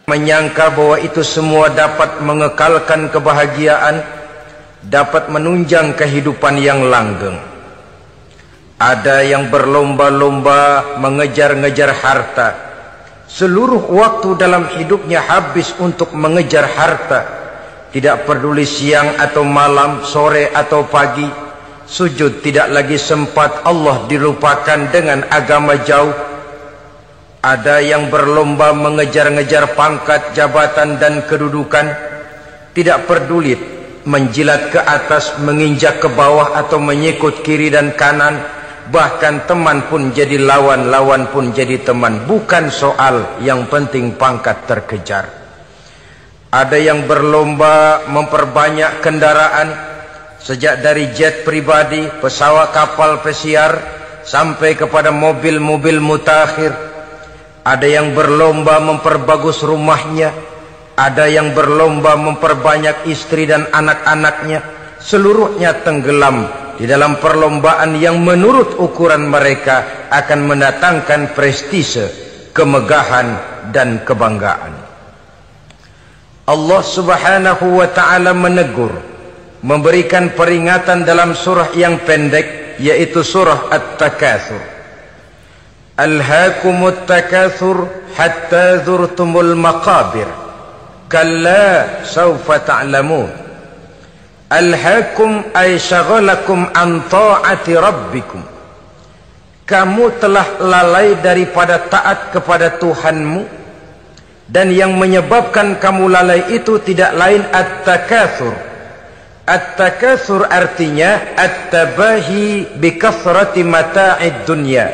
menyangka bahwa itu semua dapat mengekalkan kebahagiaan, dapat menunjang kehidupan yang langgeng. Ada yang berlomba-lomba mengejar-ngejar harta. Seluruh waktu dalam hidupnya habis untuk mengejar harta. Tidak peduli siang atau malam, sore atau pagi. Sujud tidak lagi sempat, Allah dilupakan dengan agama jauh. Ada yang berlomba mengejar-ngejar pangkat, jabatan dan kedudukan. Tidak peduli menjilat ke atas, menginjak ke bawah atau menyikut kiri dan kanan. Bahkan teman pun jadi lawan, lawan pun jadi teman. Bukan soal, yang penting pangkat terkejar. Ada yang berlomba memperbanyak kendaraan, sejak dari jet pribadi, pesawat kapal pesiar, sampai kepada mobil-mobil mutakhir. Ada yang berlomba memperbagus rumahnya. Ada yang berlomba memperbanyak istri dan anak-anaknya. Seluruhnya tenggelam di dalam perlombaan yang menurut ukuran mereka akan mendatangkan prestise, kemegahan dan kebanggaan. Allah Subhanahu wa ta'ala menegur, memberikan peringatan dalam surah yang pendek, yaitu surah At-Takatsur. Alhaakumut takatsur hatta zurtumul maqabir, kalla sawfa ta'lamun. Alhaakum ay syagalakum an ta'ati rabbikum. Kamu telah lalai daripada taat kepada Tuhanmu, dan yang menyebabkan kamu lalai itu tidak lain at-takatsur. At-takatsur artinya at-tabahi bi kathrati mata'id dunya.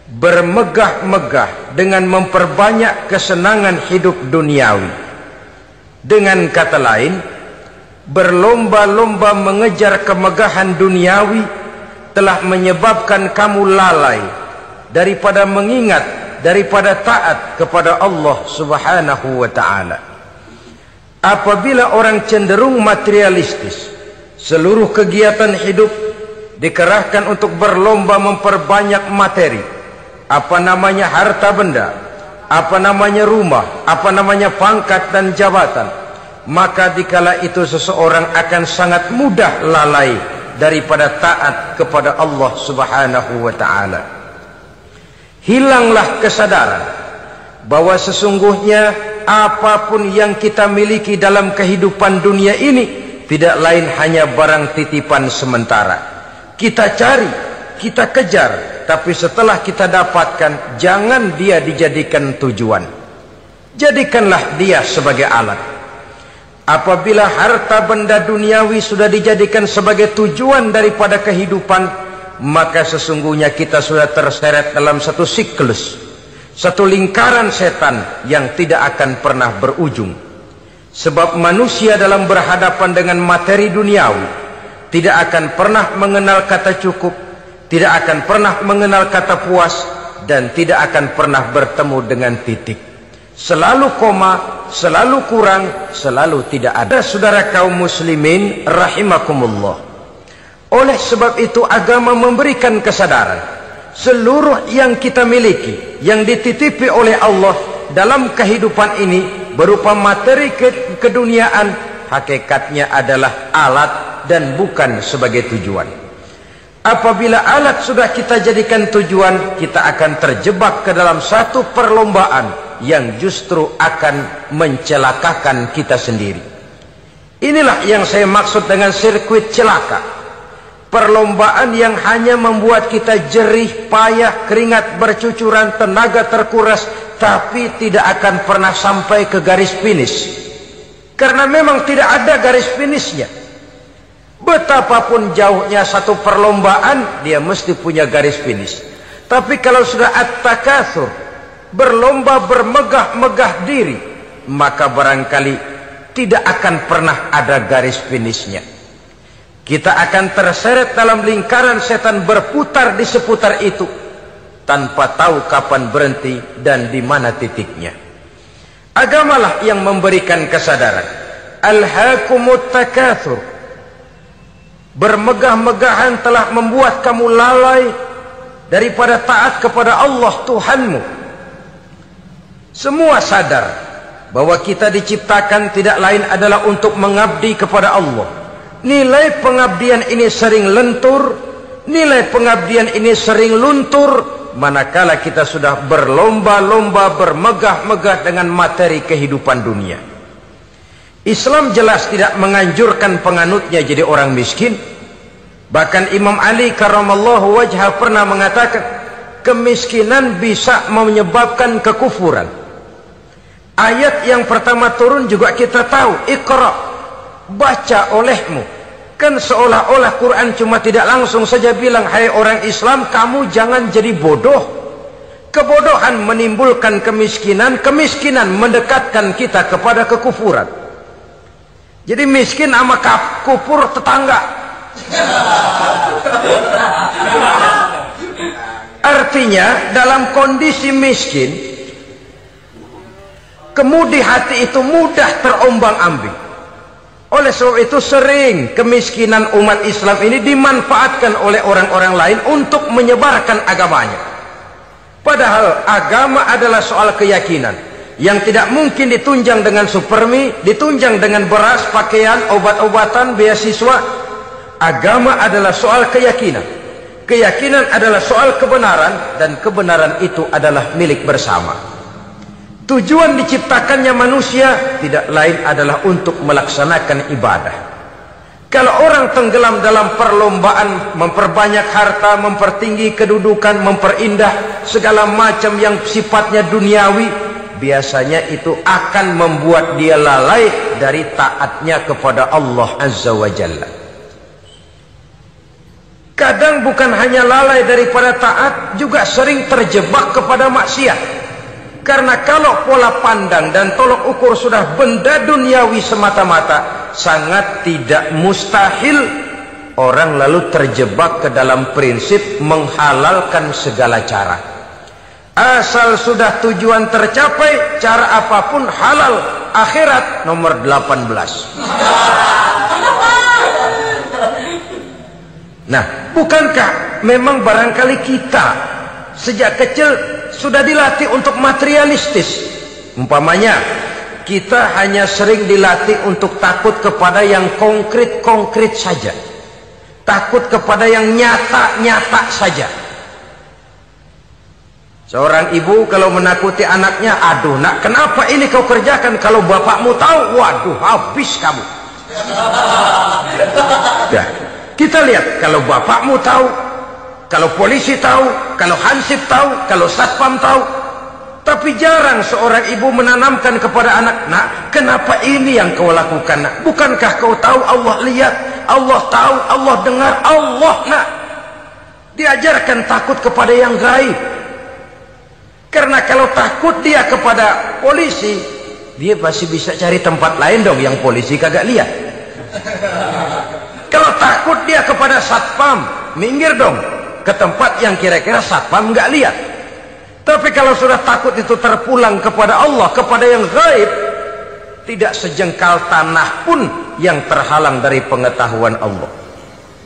Bermegah-megah dengan memperbanyak kesenangan hidup duniawi. Dengan kata lain, berlomba-lomba mengejar kemegahan duniawi telah menyebabkan kamu lalai daripada mengingat, daripada taat kepada Allah Subhanahu wa ta'ala. Apabila orang cenderung materialistis, seluruh kegiatan hidup dikerahkan untuk berlomba memperbanyak materi. Apa namanya harta benda, apa namanya rumah, apa namanya pangkat dan jabatan. Maka dikala itu seseorang akan sangat mudah lalai daripada taat kepada Allah Subhanahu wa ta'ala. Hilanglah kesadaran bahwa sesungguhnya apapun yang kita miliki dalam kehidupan dunia ini tidak lain hanya barang titipan sementara. Kita cari, kita kejar, tapi setelah kita dapatkan, jangan dia dijadikan tujuan. Jadikanlah dia sebagai alat. Apabila harta benda duniawi sudah dijadikan sebagai tujuan daripada kehidupan, maka sesungguhnya kita sudah terseret dalam satu siklus, satu lingkaran setan yang tidak akan pernah berujung. Sebab manusia dalam berhadapan dengan materi duniawi tidak akan pernah mengenal kata cukup, tidak akan pernah mengenal kata puas, dan tidak akan pernah bertemu dengan titik. Selalu koma, selalu kurang, selalu tidak ada. Saudara kaum muslimin rahimakumullah. Oleh sebab itu agama memberikan kesadaran, seluruh yang kita miliki, yang dititipi oleh Allah dalam kehidupan ini berupa materi keduniaan, hakikatnya adalah alat dan bukan sebagai tujuan. Apabila alat sudah kita jadikan tujuan, kita akan terjebak ke dalam satu perlombaan yang justru akan mencelakakan kita sendiri. Inilah yang saya maksud dengan sirkuit celaka. Perlombaan yang hanya membuat kita jerih, payah, keringat bercucuran, tenaga terkuras, tapi tidak akan pernah sampai ke garis finish. Karena memang tidak ada garis finishnya. Betapapun jauhnya satu perlombaan, dia mesti punya garis finish. Tapi kalau sudah at-takatsur, berlomba bermegah-megah diri, maka barangkali tidak akan pernah ada garis finishnya. Kita akan terseret dalam lingkaran setan, berputar di seputar itu tanpa tahu kapan berhenti dan di mana titiknya. Agamalah yang memberikan kesadaran. Alhaakumut takatsur. Bermegah-megahan telah membuat kamu lalai daripada taat kepada Allah Tuhanmu. Semua sadar bahwa kita diciptakan tidak lain adalah untuk mengabdi kepada Allah. Nilai pengabdian ini sering lentur, nilai pengabdian ini sering luntur manakala kita sudah berlomba-lomba bermegah-megah dengan materi kehidupan dunia. Islam jelas tidak menganjurkan penganutnya jadi orang miskin. Bahkan Imam Ali karramallahu wajhah pernah mengatakan, kemiskinan bisa menyebabkan kekufuran. Ayat yang pertama turun juga kita tahu, Iqra, baca olehmu. Kan seolah-olah Quran cuma tidak langsung saja bilang, hai orang Islam, kamu jangan jadi bodoh. Kebodohan menimbulkan kemiskinan, kemiskinan mendekatkan kita kepada kekufuran. Jadi miskin sama kufur tetangga. Artinya dalam kondisi miskin, kemudi hati itu mudah terombang-ambing. Oleh sebab itu sering kemiskinan umat Islam ini dimanfaatkan oleh orang-orang lain untuk menyebarkan agamanya. Padahal agama adalah soal keyakinan yang tidak mungkin ditunjang dengan supermi, ditunjang dengan beras, pakaian, obat-obatan, beasiswa. Agama adalah soal keyakinan. Keyakinan adalah soal kebenaran, dan kebenaran itu adalah milik bersama. Tujuan diciptakannya manusia tidak lain adalah untuk melaksanakan ibadah. Kalau orang tenggelam dalam perlombaan memperbanyak harta, mempertinggi kedudukan, memperindah segala macam yang sifatnya duniawi, biasanya itu akan membuat dia lalai dari taatnya kepada Allah Azza wa Jalla. Kadang bukan hanya lalai daripada taat, juga sering terjebak kepada maksiat. Karena kalau pola pandang dan tolok ukur sudah benda duniawi semata-mata, sangat tidak mustahil orang lalu terjebak ke dalam prinsip menghalalkan segala cara. Asal sudah tujuan tercapai, cara apapun halal. Akhirat nomor 18. Nah, bukankah memang barangkali kita sejak kecil sudah dilatih untuk materialistis? Umpamanya kita hanya sering dilatih untuk takut kepada yang konkret-konkret saja, takut kepada yang nyata-nyata saja. Seorang ibu kalau menakuti anaknya, aduh nak, kenapa ini kau kerjakan? Kalau bapakmu tahu, waduh, habis kamu. Nah, kita lihat, kalau bapakmu tahu, kalau polisi tahu, kalau hansip tahu, kalau satpam tahu. Tapi jarang seorang ibu menanamkan kepada anak, nak, kenapa ini yang kau lakukan, nak? Bukankah kau tahu Allah lihat, Allah tahu, Allah dengar, Allah, nak? Diajarkan takut kepada yang gaib. Karena kalau takut dia kepada polisi, dia pasti bisa cari tempat lain dong yang polisi kagak lihat. Kalau takut dia kepada satpam, minggir dong ke tempat yang kira-kira satpam nggak lihat. Tapi kalau sudah takut itu terpulang kepada Allah, kepada yang gaib, tidak sejengkal tanah pun yang terhalang dari pengetahuan Allah.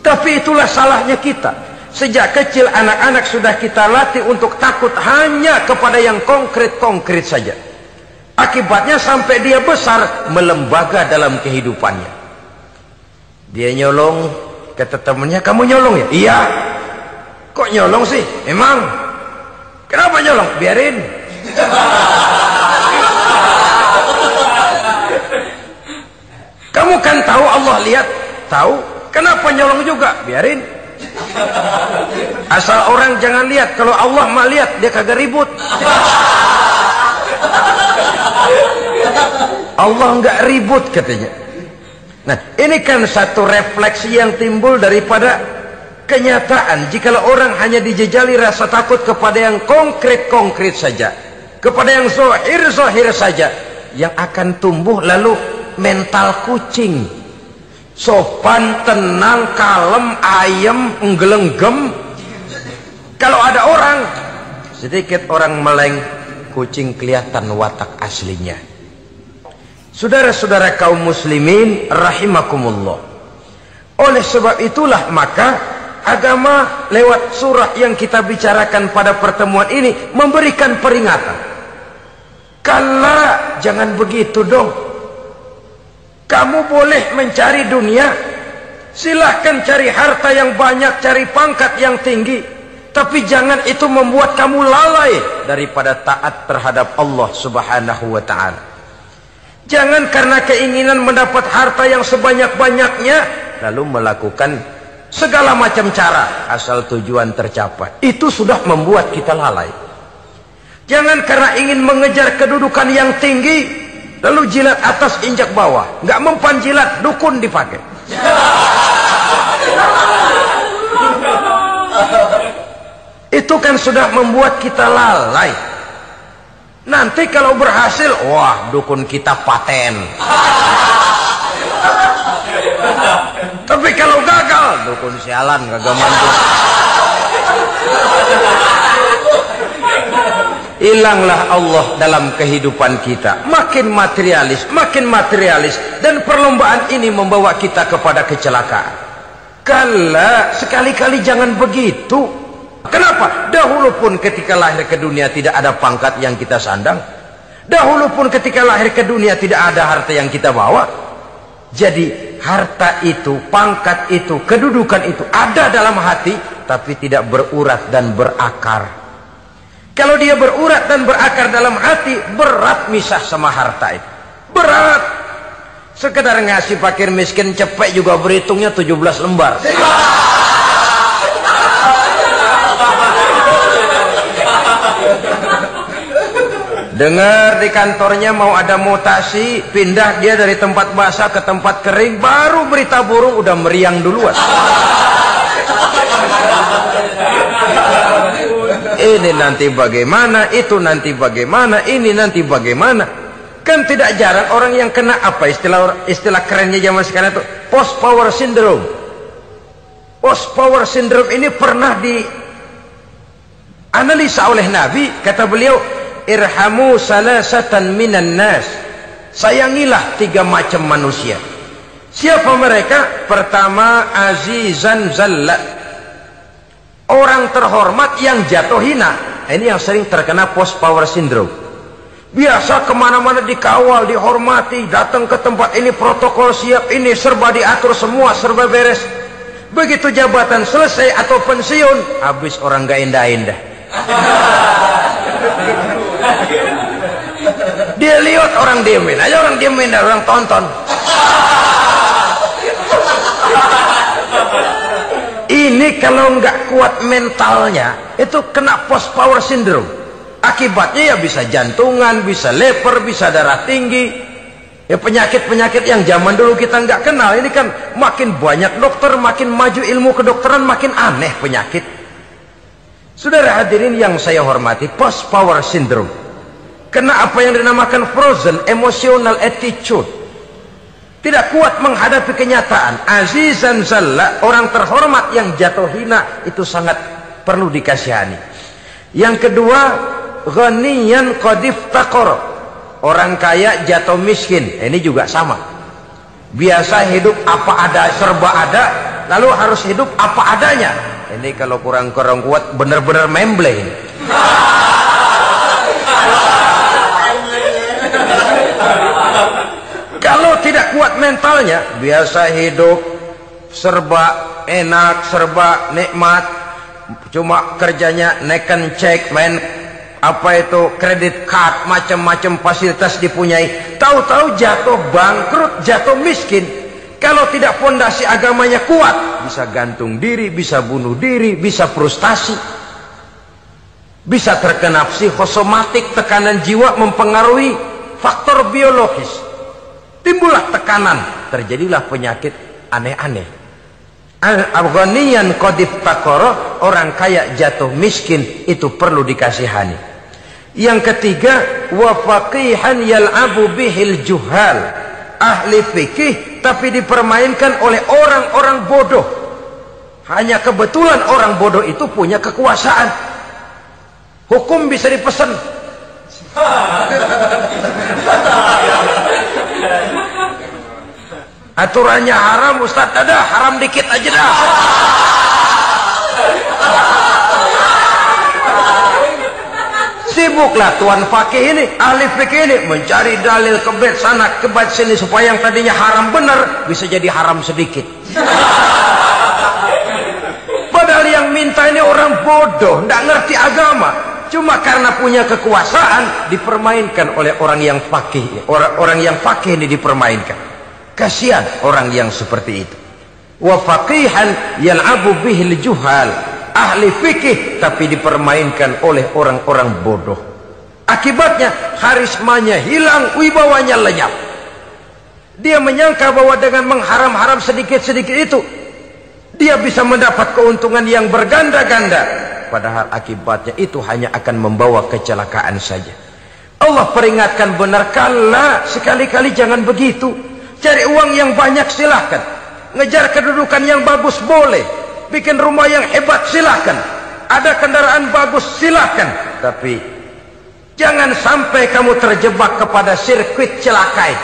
Tapi itulah salahnya kita. Sejak kecil anak-anak sudah kita latih untuk takut hanya kepada yang konkret-konkret saja. Akibatnya sampai dia besar melembaga dalam kehidupannya. Dia nyolong, kata temannya, kamu nyolong ya? Iya. Kok nyolong sih? Emang? Kenapa nyolong? Biarin. Kamu kan tahu Allah lihat? Tahu. Kenapa nyolong juga? Biarin. Asal orang jangan lihat. Kalau Allah mah lihat, dia kagak ribut. Allah nggak ribut katanya. Nah, ini kan satu refleksi yang timbul daripada kenyataan. Jikalau orang hanya dijejali rasa takut kepada yang konkret-konkret saja, kepada yang zahir-zahir saja, yang akan tumbuh lalu mental kucing. Sopan, tenang, kalem, ayem, nggelenggem. Kalau ada orang, sedikit orang meleng, kucing kelihatan watak aslinya. Saudara-saudara kaum muslimin rahimakumullah. Oleh sebab itulah maka agama lewat surah yang kita bicarakan pada pertemuan ini memberikan peringatan. Kala, jangan begitu dong. Kamu boleh mencari dunia, silahkan cari harta yang banyak, cari pangkat yang tinggi, tapi jangan itu membuat kamu lalai daripada taat terhadap Allah Subhanahu wa ta'ala. Jangan karena keinginan mendapat harta yang sebanyak-banyaknya lalu melakukan segala macam cara asal tujuan tercapai. Itu sudah membuat kita lalai. Jangan karena ingin mengejar kedudukan yang tinggi lalu jilat atas injak bawah, nggak mempan jilat, dukun dipakai. Itu kan sudah membuat kita lalai. Nanti kalau berhasil, wah dukun kita paten. Tapi kalau gagal, dukun sialan, kagak mantul. Hilanglah Allah dalam kehidupan kita. Makin materialis, dan perlombaan ini membawa kita kepada kecelakaan. Kala, sekali-kali jangan begitu. Kenapa? Dahulu pun ketika lahir ke dunia tidak ada pangkat yang kita sandang. Dahulu pun ketika lahir ke dunia tidak ada harta yang kita bawa. Jadi harta itu, pangkat itu, kedudukan itu ada dalam hati, tapi tidak berurat dan berakar. Kalau dia berurat dan berakar dalam hati, berat misah sama harta itu. Berat. Sekedar ngasih fakir miskin cepet juga berhitungnya 17 lembar. Dengar di kantornya mau ada mutasi, pindah dia dari tempat basah ke tempat kering, baru berita burung udah meriang duluan. Ini nanti bagaimana, itu nanti bagaimana, ini nanti bagaimana. Kan tidak jarang orang yang kena apa istilah kerennya zaman sekarang itu post power syndrome. Post power syndrome ini pernah dianalisa oleh Nabi. Kata beliau, irhamu salasatan minan nas. Sayangilah 3 macam manusia. Siapa mereka? Pertama, azizan zalla, orang terhormat yang jatuh hina. Ini yang sering terkena post power syndrome. Biasa kemana-mana dikawal, dihormati, datang ke tempat ini protokol siap, ini serba diatur semua, serba beres. Begitu jabatan selesai atau pensiun, habis orang gak indah-indah. Dia lihat orang diemin aja, orang diemin dan orang tonton. Ini kalau nggak kuat mentalnya, itu kena post power syndrome. Akibatnya ya bisa jantungan, bisa leper, bisa darah tinggi. Ya penyakit-penyakit yang zaman dulu kita nggak kenal. Ini kan makin banyak dokter, makin maju ilmu kedokteran, makin aneh penyakit. Saudara hadirin yang saya hormati, post power syndrome kena apa yang dinamakan frozen emotional attitude. Tidak kuat menghadapi kenyataan. Azizan zalla, orang terhormat yang jatuh hina, itu sangat perlu dikasihani. Yang kedua, ghaniyan qad iftaqara, orang kaya jatuh miskin. Ini juga sama. Biasa hidup apa ada, serba ada, lalu harus hidup apa adanya. Ini kalau kurang kuat benar-benar memble. Kalau tidak kuat mentalnya, biasa hidup serba enak, serba nikmat, cuma kerjanya neken cek, main apa itu kredit card, macam-macam fasilitas dipunyai, tahu-tahu jatuh bangkrut, jatuh miskin. Kalau tidak fondasi agamanya kuat, bisa gantung diri, bisa bunuh diri, bisa frustasi, bisa terkena psikosomatik, tekanan jiwa mempengaruhi faktor biologis. Timbullah tekanan, terjadilah penyakit aneh-aneh. Al-ghaniyan qad iftaqara, orang kaya jatuh miskin, itu perlu dikasihani. Yang ketiga, wa faqihan yal'abu bihil juhal, ahli fikih tapi dipermainkan oleh orang-orang bodoh. Hanya kebetulan orang bodoh itu punya kekuasaan. Hukum bisa dipesan. Aturannya haram, Ustaz, ada haram dikit aja dah. Sibuklah tuan fakih ini, ahli fikih ini mencari dalil kebet sana kebet sini supaya yang tadinya haram benar bisa jadi haram sedikit. Padahal yang minta ini orang bodoh, tidak ngerti agama. Cuma karena punya kekuasaan dipermainkan oleh orang yang fakih. Orang yang fakih ini dipermainkan. Kasihan orang yang seperti itu. Wa faqihan yal'abu bihil juhal. Ahli fikih tapi dipermainkan oleh orang-orang bodoh. Akibatnya karismanya hilang, wibawanya lenyap. Dia menyangka bahwa dengan mengharam-haram sedikit-sedikit itu dia bisa mendapat keuntungan yang berganda-ganda. Padahal akibatnya itu hanya akan membawa kecelakaan saja. Allah peringatkan benar, kala sekali-kali jangan begitu. Cari uang yang banyak silahkan. Ngejar kedudukan yang bagus boleh. Bikin rumah yang hebat silahkan. Ada kendaraan bagus silahkan. Tapi jangan sampai kamu terjebak kepada sirkuit celakai.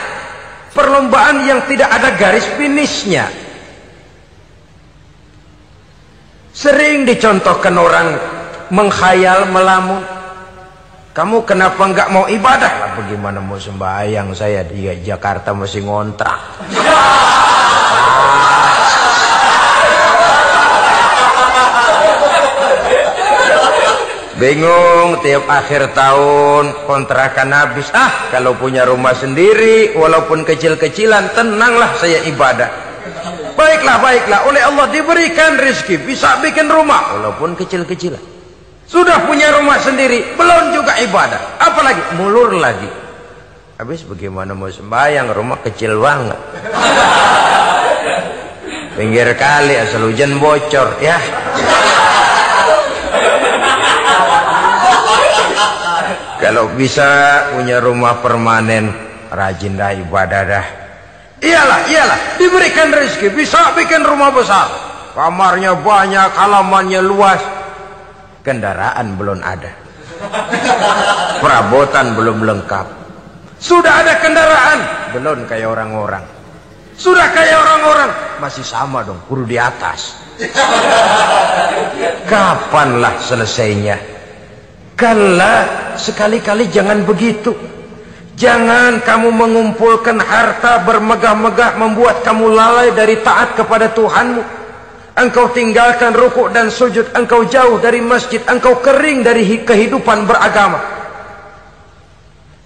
Perlombaan yang tidak ada garis finishnya. Sering dicontohkan orang menghayal, melamun. Kamu kenapa nggak mau ibadah? Lah bagaimana mau sembahyang, saya di Jakarta masih ngontrak. Bingung, tiap akhir tahun kontrakan habis. Kalau punya rumah sendiri walaupun kecil-kecilan, tenanglah saya ibadah. Baiklah, baiklah, oleh Allah diberikan rezeki, bisa bikin rumah walaupun kecil-kecilan. Sudah punya rumah sendiri, belum juga ibadah, apalagi mulur lagi. Habis bagaimana mau sembahyang, rumah kecil banget. Pinggir kali, asal hujan bocor ya. Kalau bisa punya rumah permanen, rajin dah ibadah dah. Iyalah, diberikan rezeki, bisa bikin rumah besar, kamarnya banyak, halamannya luas, kendaraan belum ada, perabotan belum lengkap. Sudah ada kendaraan, belum kayak orang-orang. Sudah kayak orang-orang, masih sama dong, kudu di atas. Kapanlah selesainya? Kala sekali-kali jangan begitu. Jangan kamu mengumpulkan harta bermegah-megah membuat kamu lalai dari taat kepada Tuhanmu. Engkau tinggalkan rukuk dan sujud, engkau jauh dari masjid, engkau kering dari kehidupan beragama.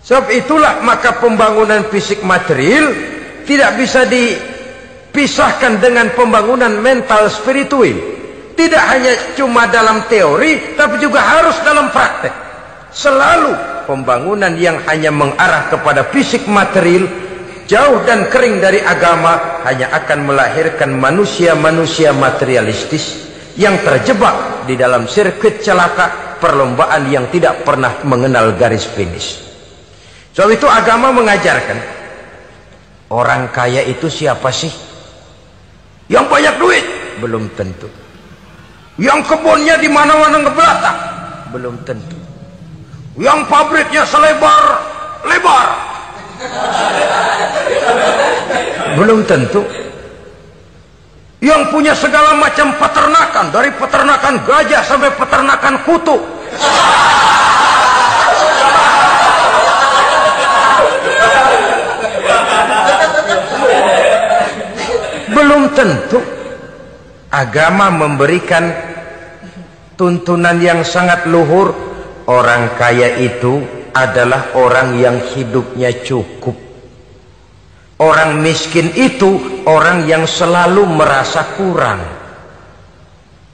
Sebab itulah maka pembangunan fisik material tidak bisa dipisahkan dengan pembangunan mental spiritual. Tidak hanya cuma dalam teori, tapi juga harus dalam praktek. Selalu pembangunan yang hanya mengarah kepada fisik material, jauh dan kering dari agama, hanya akan melahirkan manusia-manusia materialistis yang terjebak di dalam sirkuit celaka, perlombaan yang tidak pernah mengenal garis finish. Sebab itu agama mengajarkan, orang kaya itu siapa sih? Yang banyak duit? Belum tentu. Yang kebunnya di mana-mana ngebelata? Belum tentu. Yang pabriknya selebar-lebar? Belum tentu. Yang punya segala macam peternakan, dari peternakan gajah sampai peternakan kutu? Belum tentu. Agama memberikan tuntunan yang sangat luhur. Orang kaya itu adalah orang yang hidupnya cukup. Orang miskin itu orang yang selalu merasa kurang.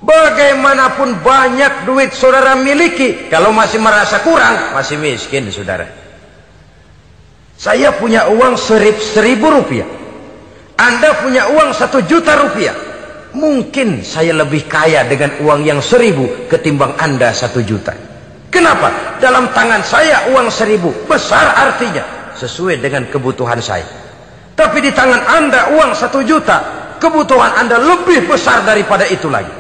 Bagaimanapun banyak duit saudara miliki, kalau masih merasa kurang, masih miskin saudara. Saya punya uang 1.000 rupiah, Anda punya uang 1 juta rupiah. Mungkin saya lebih kaya dengan uang yang 1.000 ketimbang Anda 1 juta. Kenapa? Dalam tangan saya uang 1.000 besar, artinya sesuai dengan kebutuhan saya. Tapi di tangan Anda uang 1 juta, kebutuhan Anda lebih besar daripada itu lagi.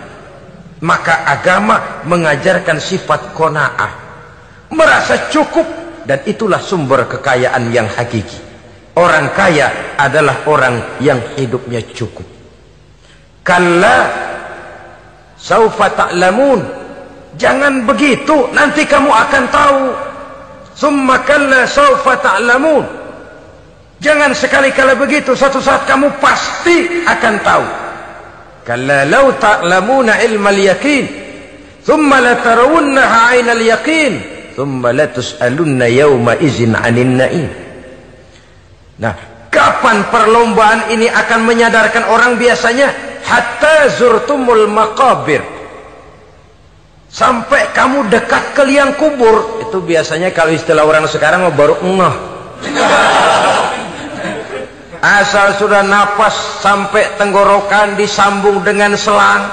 Maka agama mengajarkan sifat qanaah, merasa cukup, dan itulah sumber kekayaan yang hakiki. Orang kaya adalah orang yang hidupnya cukup. Kalla saufa ta'lamun. Jangan begitu, nanti kamu akan tahu. Summa kalla sawfa ta'lamun. Jangan sekali-kali begitu, suatu saat kamu pasti akan tahu. Kalla law ta'lamuna ilmal yaqin, thumma latarawunnaha 'ainal yaqin, thumma latus'alunna yawma idzin 'anil na'im. Nah, kapan perlombaan ini akan menyadarkan orang biasanya? Hatta zurtumul maqabir. Sampai kamu dekat ke liang kubur. Itu biasanya kalau istilah orang sekarang baru ngeh. Asal sudah napas sampai tenggorokan disambung dengan selang,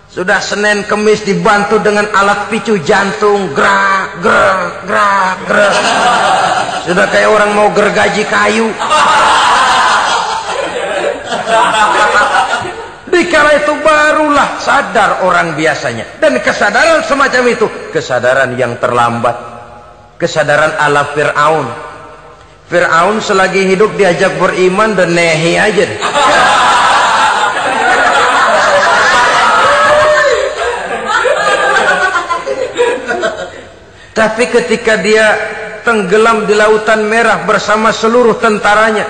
sudah Senin Kemis dibantu dengan alat picu jantung, gerak gerak gerak gerak, sudah kayak orang mau gergaji kayu. Dikala itu barulah sadar orang biasanya. Dan kesadaran semacam itu kesadaran yang terlambat, kesadaran ala Fir'aun. Fir'aun selagi hidup diajak beriman dan nehi aja. Tapi ketika dia tenggelam di lautan merah bersama seluruh tentaranya,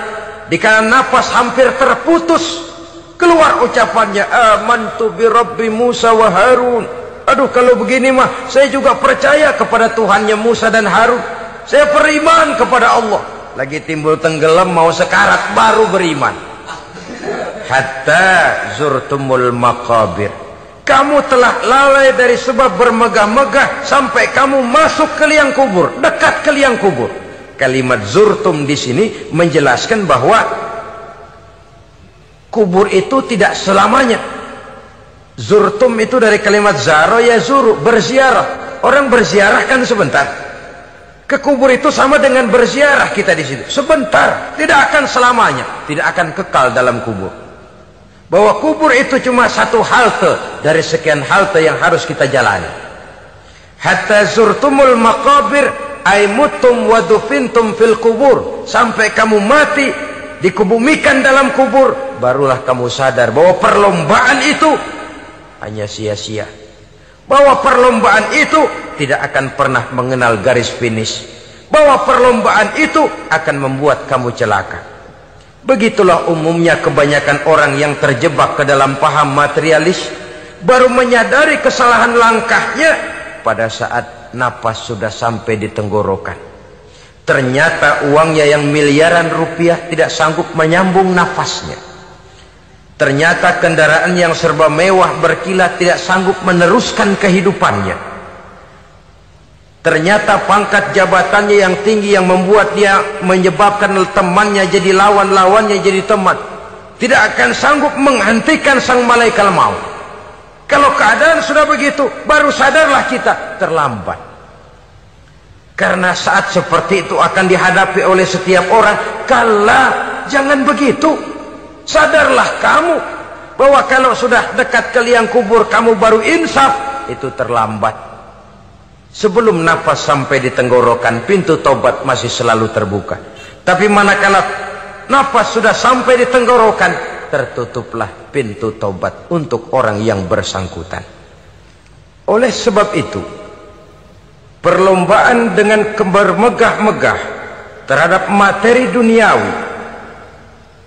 dikala napas hampir terputus, keluar ucapannya, amantu bi Rabbi Musa wa Harun. Aduh, kalau begini mah saya juga percaya kepada Tuhannya Musa dan Harun. Saya beriman kepada Allah. Lagi timbul tenggelam mau sekarat baru beriman. Hatta zurtumul maqabir. Kamu telah lalai dari sebab bermegah-megah sampai kamu masuk ke liang kubur, dekat ke liang kubur. Kalimat zurtum di sini menjelaskan bahwa kubur itu tidak selamanya. Zurtum itu dari kalimat zaro ya zuru, berziarah. Orang berziarah kan sebentar. Ke kubur itu sama dengan berziarah kita di situ. Sebentar, tidak akan selamanya, tidak akan kekal dalam kubur. Bahwa kubur itu cuma satu halte dari sekian halte yang harus kita jalani. Hatta zurtumul maqabir ay mutum wa dufintum fil kubur. Sampai kamu mati, dikubumikan dalam kubur, barulah kamu sadar bahwa perlombaan itu hanya sia-sia. Bahwa perlombaan itu tidak akan pernah mengenal garis finish. Bahwa perlombaan itu akan membuat kamu celaka. Begitulah umumnya kebanyakan orang yang terjebak ke dalam paham materialis, baru menyadari kesalahan langkahnya pada saat napas sudah sampai di tenggorokan. Ternyata uangnya yang miliaran rupiah tidak sanggup menyambung nafasnya. Ternyata kendaraan yang serba mewah berkilat tidak sanggup meneruskan kehidupannya. Ternyata pangkat jabatannya yang tinggi yang membuat dia menyebabkan temannya jadi lawan, lawannya jadi teman, tidak akan sanggup menghentikan sang malaikat maut. Kalau keadaan sudah begitu, baru sadarlah kita terlambat. Karena saat seperti itu akan dihadapi oleh setiap orang. Kala, jangan begitu. Sadarlah kamu bahwa kalau sudah dekat ke liang kubur kamu baru insaf, itu terlambat. Sebelum nafas sampai di tenggorokan, pintu tobat masih selalu terbuka. Tapi manakala nafas sudah sampai di tenggorokan, tertutuplah pintu tobat untuk orang yang bersangkutan. Oleh sebab itu, perlombaan dengan bermegah-megah terhadap materi duniawi,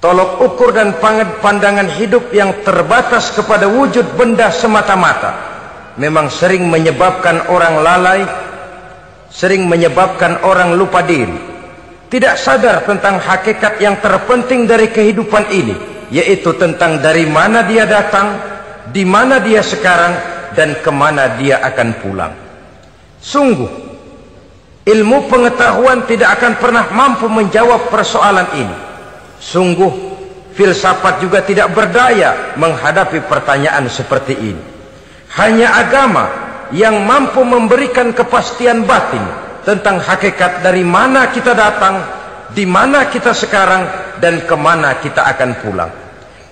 tolok ukur dan pandangan hidup yang terbatas kepada wujud benda semata-mata, memang sering menyebabkan orang lalai, sering menyebabkan orang lupa diri, tidak sadar tentang hakikat yang terpenting dari kehidupan ini, yaitu tentang dari mana dia datang, di mana dia sekarang, dan kemana dia akan pulang. Sungguh, ilmu pengetahuan tidak akan pernah mampu menjawab persoalan ini. Sungguh, filsafat juga tidak berdaya menghadapi pertanyaan seperti ini. Hanya agama yang mampu memberikan kepastian batin tentang hakikat dari mana kita datang, di mana kita sekarang, dan kemana kita akan pulang.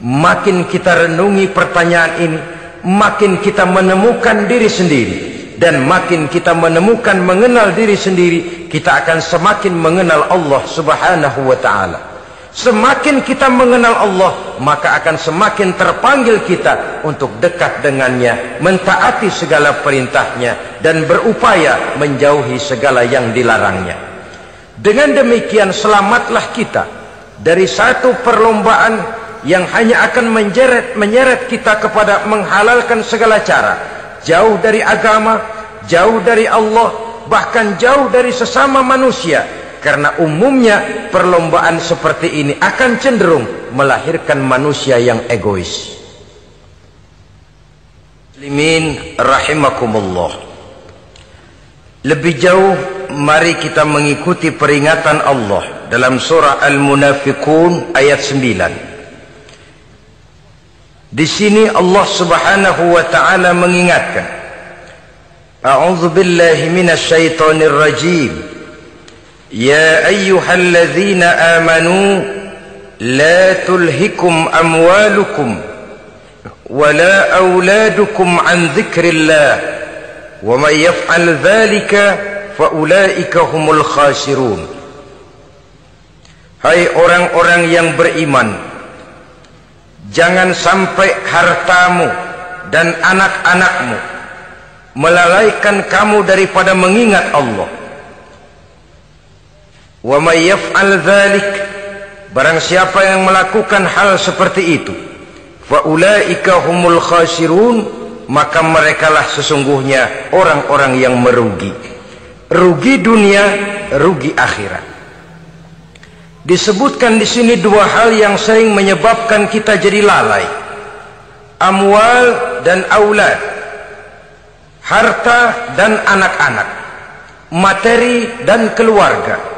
Makin kita renungi pertanyaan ini, makin kita menemukan diri sendiri. Dan makin kita menemukan mengenal diri sendiri, kita akan semakin mengenal Allah Subhanahu wa ta'ala. Semakin kita mengenal Allah, maka akan semakin terpanggil kita untuk dekat dengannya, mentaati segala perintahnya, dan berupaya menjauhi segala yang dilarangnya. Dengan demikian selamatlah kita dari satu perlombaan yang hanya akan menyeret kita kepada menghalalkan segala cara, jauh dari agama, jauh dari Allah, bahkan jauh dari sesama manusia. Karena umumnya perlombaan seperti ini akan cenderung melahirkan manusia yang egois. Muslimin rahimakumullah. Lebih jauh, mari kita mengikuti peringatan Allah dalam surah Al-Munafiqun ayat 9. Di sini Allah Subhanahu wa taala mengingatkan, A'udzu billahi minasy syaithanir rajim. يا أيها الذين آمنوا لا تلهكم أموالكم ولا أولادكم عن ذكر الله ومن يفعل ذلك فأولئك هم الخاسرون. Hai orang-orang yang beriman, jangan sampai hartamu dan anak-anakmu melalaikan kamu daripada mengingat Allah. Wa may yaf'al dzalik, barang siapa yang melakukan hal seperti itu, fa ulaika humul khasirun, maka merekalah sesungguhnya orang-orang yang merugi. Rugi dunia, rugi akhirat. Disebutkan di sini dua hal yang sering menyebabkan kita jadi lalai. Amwal dan aulad. Harta dan anak-anak. Materi dan keluarga.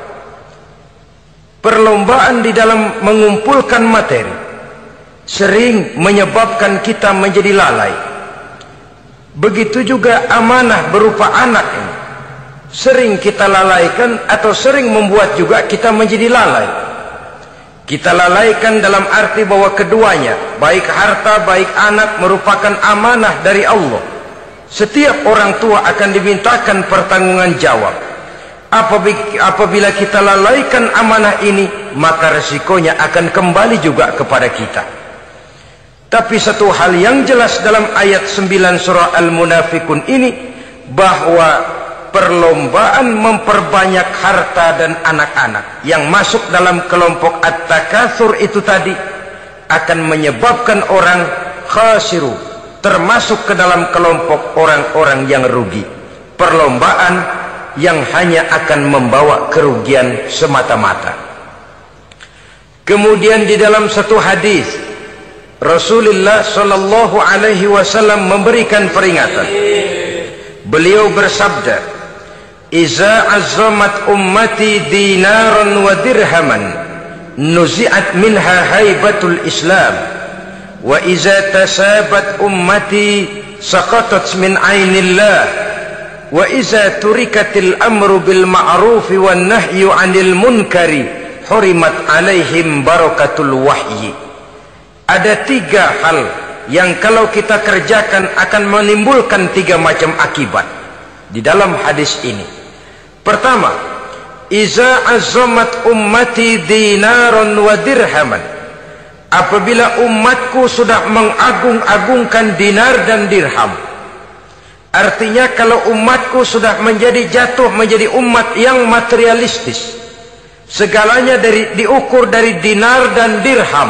Perlombaan di dalam mengumpulkan materi sering menyebabkan kita menjadi lalai. Begitu juga amanah berupa anak ini sering kita lalaikan atau sering membuat juga kita menjadi lalai. Kita lalaikan dalam arti bahwa keduanya, baik harta baik anak, merupakan amanah dari Allah. Setiap orang tua akan dimintakan pertanggungan jawab. Apabila kita lalaikan amanah ini, maka resikonya akan kembali juga kepada kita. Tapi satu hal yang jelas dalam ayat 9 surah Al-Munafiqun ini, bahwa perlombaan memperbanyak harta dan anak-anak yang masuk dalam kelompok at-takatsur itu tadi akan menyebabkan orang khasiru, termasuk ke dalam kelompok orang-orang yang rugi. Perlombaan yang hanya akan membawa kerugian semata-mata. Kemudian di dalam satu hadis Rasulullah sallallahu alaihi wasallam memberikan peringatan. Beliau bersabda, "Iza azzamat ummati dinaran wa dirhaman, nuzi'at minha haibatul Islam, wa iza tasabat ummati saqatat min ainillah." Wa iza turikatil amru bil ma'rufi wan nahyu 'anil munkari hurimat 'alaihim barakatul wahyi. Ada tiga hal yang kalau kita kerjakan akan menimbulkan tiga macam akibat di dalam hadis ini. Pertama, iza azzamat ummati dinaran wa dirhaman. Apabila umatku sudah mengagung-agungkan dinar dan dirham, artinya kalau umatku sudah jatuh menjadi umat yang materialistis, segalanya diukur dari dinar dan dirham.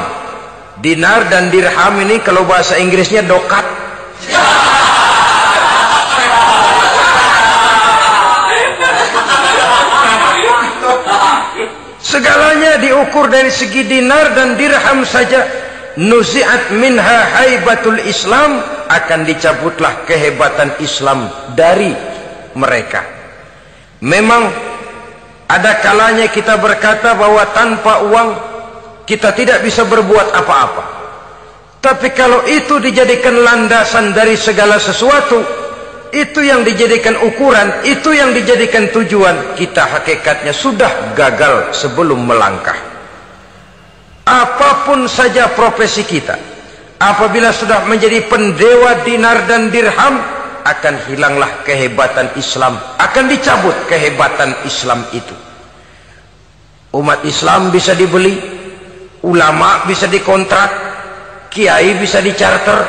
Dinar dan dirham ini kalau bahasa Inggrisnya dokat. Segalanya diukur dari segi dinar dan dirham saja. Nuzi'at minha haibatul Islam, akan dicabutlah kehebatan Islam dari mereka. Memang ada kalanya kita berkata bahwa tanpa uang kita tidak bisa berbuat apa-apa. Tapi kalau itu dijadikan landasan dari segala sesuatu, itu yang dijadikan ukuran, itu yang dijadikan tujuan, kita hakikatnya sudah gagal sebelum melangkah. Apapun saja profesi kita, apabila sudah menjadi pendewa dinar dan dirham, akan hilanglah kehebatan Islam, akan dicabut kehebatan Islam itu. Umat Islam bisa dibeli, ulama bisa dikontrak, kiai bisa dicarter.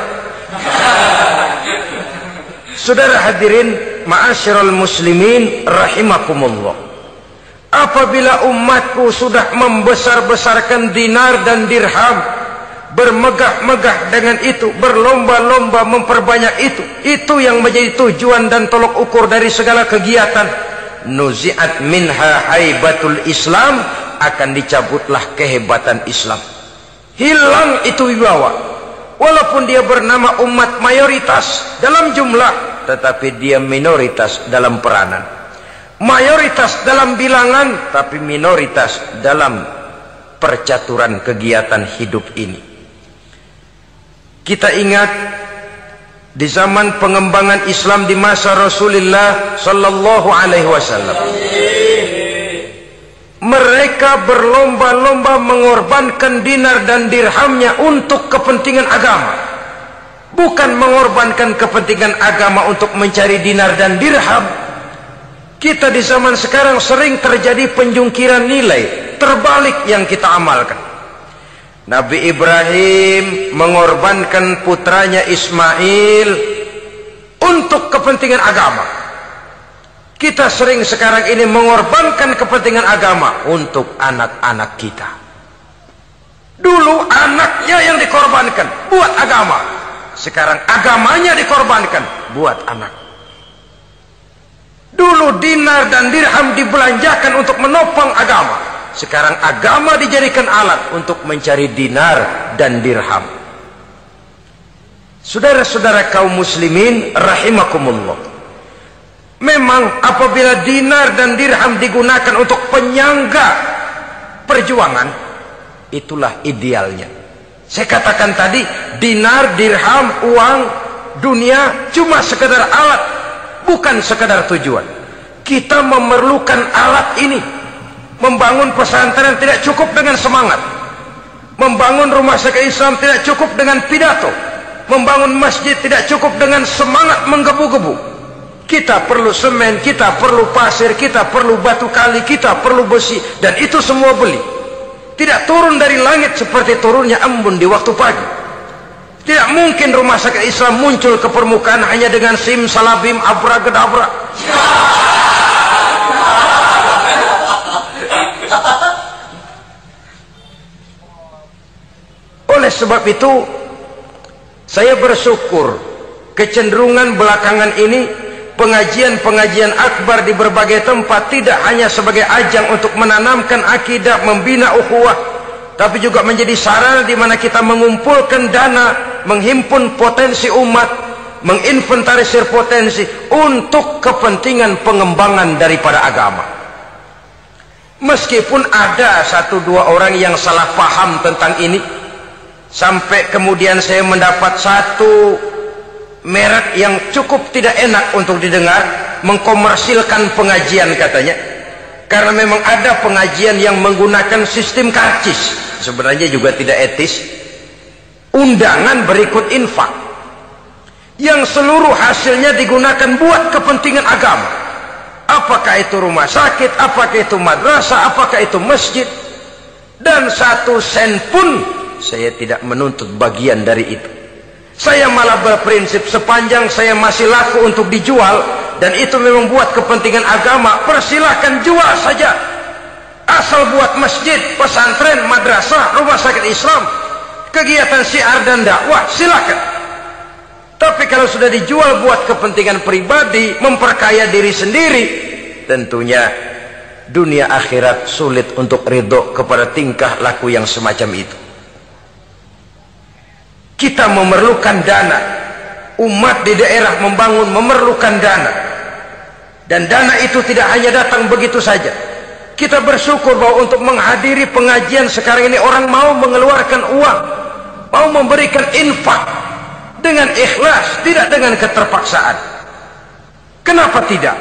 Saudara hadirin ma'asyiral muslimin rahimakumullah, apabila umatku sudah membesar-besarkan dinar dan dirham, bermegah-megah dengan itu, berlomba-lomba memperbanyak itu yang menjadi tujuan dan tolok ukur dari segala kegiatan, nuzi'at minha haibatul Islam, akan dicabutlah kehebatan Islam, hilang itu wibawa. Walaupun dia bernama umat mayoritas dalam jumlah, tetapi dia minoritas dalam peranan, mayoritas dalam bilangan, tapi minoritas dalam percaturan kegiatan hidup ini. Kita ingat di zaman pengembangan Islam di masa Rasulullah sallallahu alaihi wasallam, mereka berlomba-lomba mengorbankan dinar dan dirhamnya untuk kepentingan agama, bukan mengorbankan kepentingan agama untuk mencari dinar dan dirham. Kita di zaman sekarang sering terjadi penjungkiran nilai, terbalik yang kita amalkan. Nabi Ibrahim mengorbankan putranya Ismail untuk kepentingan agama. Kita sering sekarang ini mengorbankan kepentingan agama untuk anak-anak kita. Dulu anaknya yang dikorbankan buat agama, sekarang agamanya dikorbankan buat anak. Dulu dinar dan dirham dibelanjakan untuk menopang agama, sekarang agama dijadikan alat untuk mencari dinar dan dirham. Saudara-saudara kaum muslimin rahimakumullah, memang apabila dinar dan dirham digunakan untuk penyangga perjuangan, itulah idealnya. Saya katakan tadi, dinar, dirham, uang, dunia cuma sekedar alat, bukan sekedar tujuan. Kita memerlukan alat ini. Membangun pesantren tidak cukup dengan semangat, membangun rumah sakit Islam tidak cukup dengan pidato, membangun masjid tidak cukup dengan semangat menggebu-gebu. Kita perlu semen, kita perlu pasir, kita perlu batu kali, kita perlu besi, dan itu semua beli. Tidak turun dari langit seperti turunnya embun di waktu pagi. Tidak mungkin rumah sakit Islam muncul ke permukaan hanya dengan sim salabim abracadabra. Oleh sebab itu, saya bersyukur kecenderungan belakangan ini pengajian-pengajian akbar di berbagai tempat tidak hanya sebagai ajang untuk menanamkan akidah, membina ukhuwah, tapi juga menjadi sarana di mana kita mengumpulkan dana, menghimpun potensi umat, menginventarisir potensi untuk kepentingan pengembangan daripada agama. Meskipun ada satu dua orang yang salah paham tentang ini, sampai kemudian saya mendapat satu merek yang cukup tidak enak untuk didengar, mengkomersilkan pengajian katanya, karena memang ada pengajian yang menggunakan sistem karcis, sebenarnya juga tidak etis. Undangan berikut infak yang seluruh hasilnya digunakan buat kepentingan agama, apakah itu rumah sakit, apakah itu madrasah, apakah itu masjid, dan 1 sen pun saya tidak menuntut bagian dari itu. Saya malah berprinsip, sepanjang saya masih laku untuk dijual dan itu memang buat kepentingan agama, persilahkan jual saja, asal buat masjid, pesantren, madrasah, rumah sakit Islam, kegiatan syiar dan dakwah, silakan. Tapi kalau sudah dijual buat kepentingan pribadi, memperkaya diri sendiri, tentunya dunia akhirat sulit untuk ridho kepada tingkah laku yang semacam itu. Kita memerlukan dana, umat di daerah membangun memerlukan dana, dan dana itu tidak hanya datang begitu saja. Kita bersyukur bahwa untuk menghadiri pengajian sekarang ini orang mau mengeluarkan uang, mau memberikan infak dengan ikhlas, tidak dengan keterpaksaan. Kenapa tidak?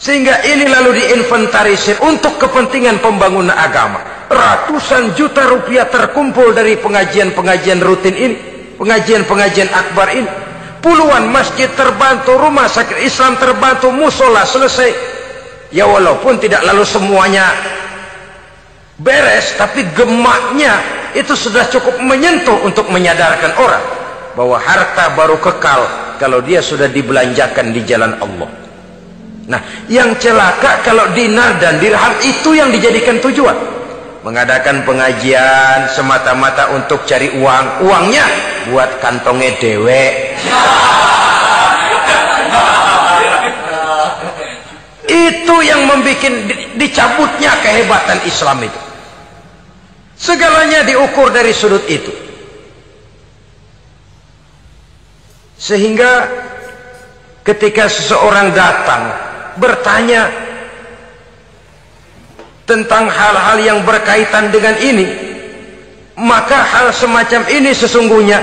Sehingga ini lalu diinventarisir untuk kepentingan pembangunan agama. Ratusan juta rupiah terkumpul dari pengajian-pengajian rutin ini, pengajian-pengajian akbar ini. Puluhan masjid terbantu, rumah sakit Islam terbantu, musola selesai. Ya walaupun tidak lalu semuanya beres, tapi gemaknya itu sudah cukup menyentuh untuk menyadarkan orang bahwa harta baru kekal kalau dia sudah dibelanjakan di jalan Allah. Nah, yang celaka kalau dinar dan dirham itu yang dijadikan tujuan. Mengadakan pengajian semata-mata untuk cari uang, uangnya buat kantongnya dewe. Itu yang membuat dicabutnya kehebatan Islam itu. Segalanya diukur dari sudut itu. Sehingga ketika seseorang datang bertanya tentang hal-hal yang berkaitan dengan ini, maka hal semacam ini sesungguhnya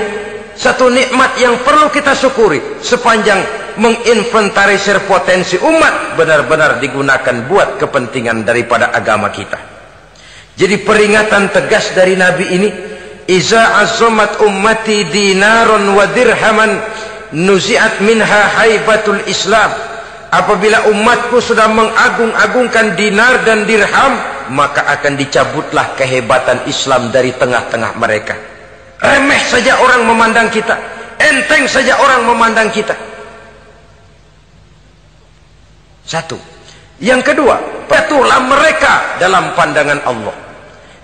satu nikmat yang perlu kita syukuri sepanjang menginventarisir potensi umat benar-benar digunakan buat kepentingan daripada agama kita. Jadi peringatan tegas dari Nabi ini, iza azamat ummati dinaron wa dirhaman nuzi'at minha haibatul Islam. Apabila umatku sudah mengagung-agungkan dinar dan dirham, maka akan dicabutlah kehebatan Islam dari tengah-tengah mereka. Remeh saja orang memandang kita, enteng saja orang memandang kita. Satu. Yang kedua, patuhlah mereka dalam pandangan Allah.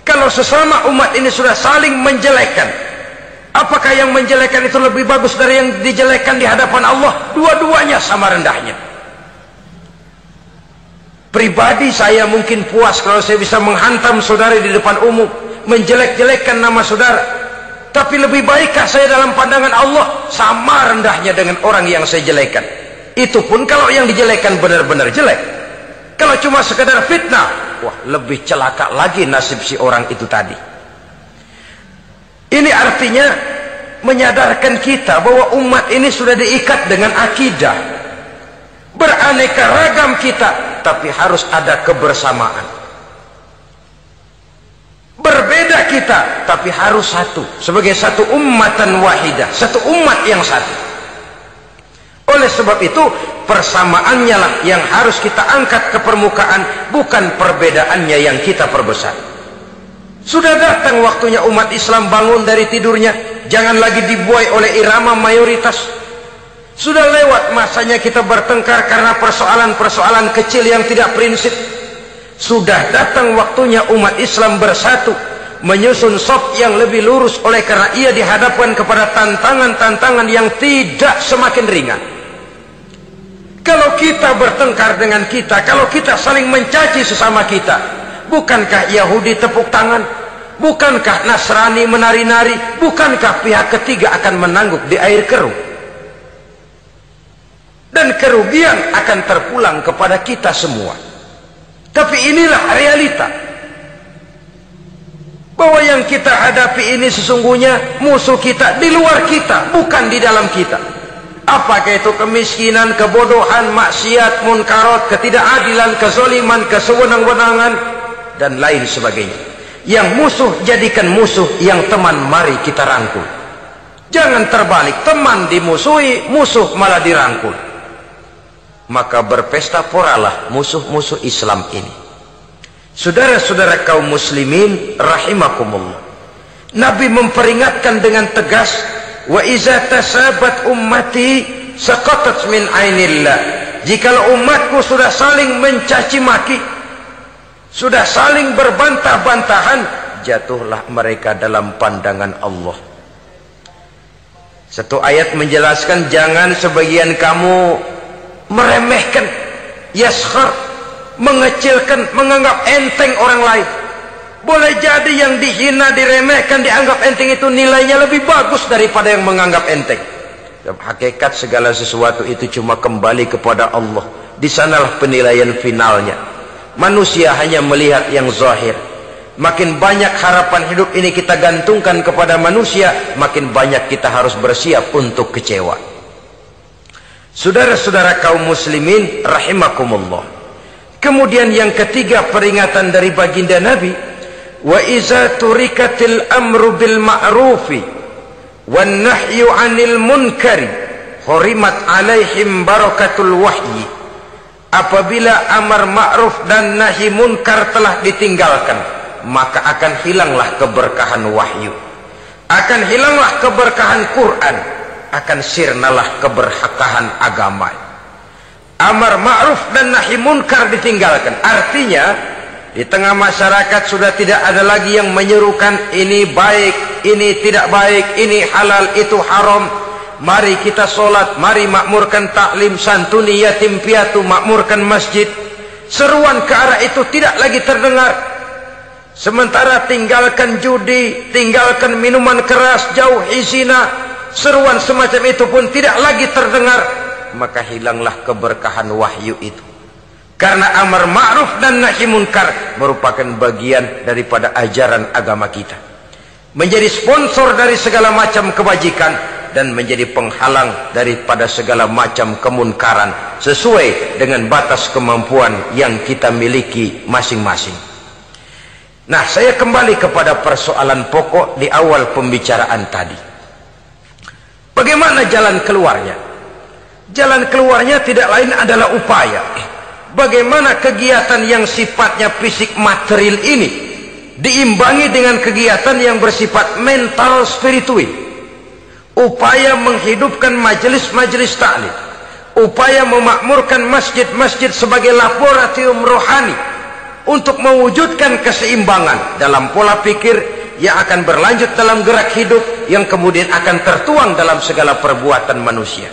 Kalau sesama umat ini sudah saling menjelekkan, apakah yang menjelekkan itu lebih bagus dari yang dijelekkan di hadapan Allah? Dua-duanya sama rendahnya. Pribadi saya mungkin puas kalau saya bisa menghantam saudara di depan umum, menjelek-jelekkan nama saudara. Tapi lebih baikkah saya dalam pandangan Allah? Sama rendahnya dengan orang yang saya jelekkan. Itu pun kalau yang dijelekan benar-benar jelek. Kalau cuma sekedar fitnah, wah, lebih celaka lagi nasib si orang itu tadi. Ini artinya menyadarkan kita bahwa umat ini sudah diikat dengan akidah. Beraneka ragam kita, tapi harus ada kebersamaan. Berbeda kita, tapi harus satu. Sebagai satu ummatan wahidah, satu umat yang satu. Oleh sebab itu, persamaannya lah yang harus kita angkat ke permukaan, bukan perbedaannya yang kita perbesar. Sudah datang waktunya umat Islam bangun dari tidurnya, jangan lagi dibuai oleh irama mayoritas. Sudah lewat masanya kita bertengkar karena persoalan-persoalan kecil yang tidak prinsip. Sudah datang waktunya umat Islam bersatu, menyusun shaf yang lebih lurus, oleh karena ia dihadapkan kepada tantangan-tantangan yang tidak semakin ringan. Kalau kita bertengkar dengan kita, kalau kita saling mencaci sesama kita, bukankah Yahudi tepuk tangan? Bukankah Nasrani menari-nari? Bukankah pihak ketiga akan menangguk di air keruh? Dan kerugian akan terpulang kepada kita semua. Tapi inilah realita, bahwa yang kita hadapi ini sesungguhnya musuh kita di luar kita, bukan di dalam kita. Apakah itu kemiskinan, kebodohan, maksiat, munkarat, ketidakadilan, kezaliman, kesewenang-wenangan, dan lain sebagainya. Yang musuh jadikan musuh, yang teman mari kita rangkul. Jangan terbalik, teman dimusuhi, musuh malah dirangkul. Maka berpesta poralah musuh-musuh Islam ini. Saudara-saudara kaum muslimin rahimakumullah, Nabi memperingatkan dengan tegas, wa iza tasabat ummati saqatat min ainillah. Jikalau umatku sudah saling mencaci maki, sudah saling berbantah-bantahan, jatuhlah mereka dalam pandangan Allah. Satu ayat menjelaskan, jangan sebagian kamu meremehkan, yaskhar, mengecilkan, menganggap enteng orang lain. Boleh jadi yang dihina, diremehkan, dianggap enteng itu nilainya lebih bagus daripada yang menganggap enteng. Dalam hakikat segala sesuatu itu cuma kembali kepada Allah. Di sanalah penilaian finalnya. Manusia hanya melihat yang zahir. Makin banyak harapan hidup ini kita gantungkan kepada manusia, makin banyak kita harus bersiap untuk kecewa. Saudara-saudara kaum muslimin rahimakumullah. Kemudian yang ketiga peringatan dari baginda Nabi, wa iza turikatil amru bil ma'rufi wan nahyu 'anil munkari hurimat 'alaihim barakatul wahyi. Apabila amar ma'ruf dan nahi munkar telah ditinggalkan, maka akan hilanglah keberkahan wahyu, akan hilanglah keberkahan Quran, akan sirnalah keberkahan agama. Amar ma'ruf dan nahi munkar ditinggalkan. Artinya di tengah masyarakat sudah tidak ada lagi yang menyerukan ini baik, ini tidak baik, ini halal, itu haram. Mari kita sholat, mari makmurkan taklim, santuni yatim piatu, makmurkan masjid. Seruan ke arah itu tidak lagi terdengar. Sementara tinggalkan judi, tinggalkan minuman keras, jauhi zina, seruan semacam itu pun tidak lagi terdengar. Maka hilanglah keberkahan wahyu itu. Karena amar ma'ruf dan nahi munkar merupakan bagian daripada ajaran agama kita. Menjadi sponsor dari segala macam kebajikan dan menjadi penghalang daripada segala macam kemunkaran sesuai dengan batas kemampuan yang kita miliki masing-masing. Nah, saya kembali kepada persoalan pokok di awal pembicaraan tadi. Bagaimana jalan keluarnya? Jalan keluarnya tidak lain adalah upaya. Bagaimana kegiatan yang sifatnya fisik material ini diimbangi dengan kegiatan yang bersifat mental spiritual. Upaya menghidupkan majelis-majelis taklim, upaya memakmurkan masjid-masjid sebagai laboratorium rohani untuk mewujudkan keseimbangan dalam pola pikir yang akan berlanjut dalam gerak hidup yang kemudian akan tertuang dalam segala perbuatan manusia.